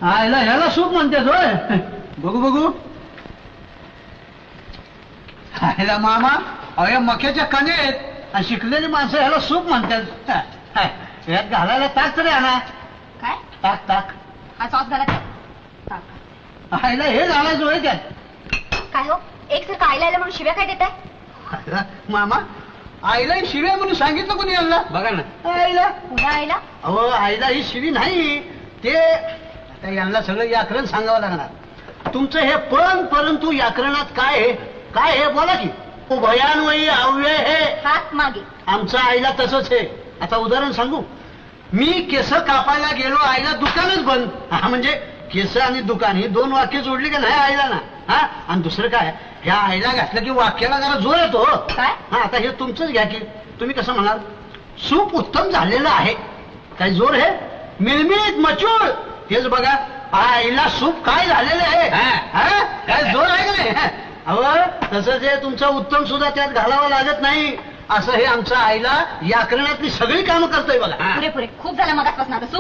आयला ह्याला सूप म्हणतात होय. बघू बघू. आयला मामा अरे मक्याच्या कणेत आणि शिकलेली माणसं ह्याला सूप म्हणतात. ह्यात घालायला ताक तरी आणा. काय ताक ताक. हा सॉस घाला आयला हे घालायचं होय त्यात. काय हो एक सर आईला आलं म्हणून शिव्या काय देताय? मामा आईला ही शिवी म्हणून सांगितलं कोणी यांना? बघा ना आईला. पुन्हा आईला? अहो आईला ही शिवी नाही. ते आता यांना सगळं व्याकरण सांगावं लागणार. तुमचं हे पण परंतु व्याकरणात काय आहे काय हे बोला की. उभयान्वयी अव्यय हे हात मागे. आमच्या आईला तसंच आहे. आता उदाहरण सांगू. मी केस कापायला गेलो आईला दुकानच बंद. हा म्हणजे केस आणि दुकान ही दोन वाक्य जोडली का नाही आईला ना. हा आणि दुसरं काय ह्या आईला घातलं की वाक्याला जरा जोर येतो. काय? हा आता हे तुमचंच घ्या की. तुम्ही कसं म्हणाल सूप उत्तम झालेलं आहे. काय जोर आहे मिळमिळीत मचूळ. हेच बघा आईला सूप काय झालेलं आहे. काय जोर आहे का नाही. अहो तसंच हे तुमचं उत्तम सुद्धा त्यात घालावं लागत नाही. असं हे आमच्या आईला व्याकरणातली सगळी कामं करतोय बघा. पुरे पुरे खूप झालं मगासपासून आता सूप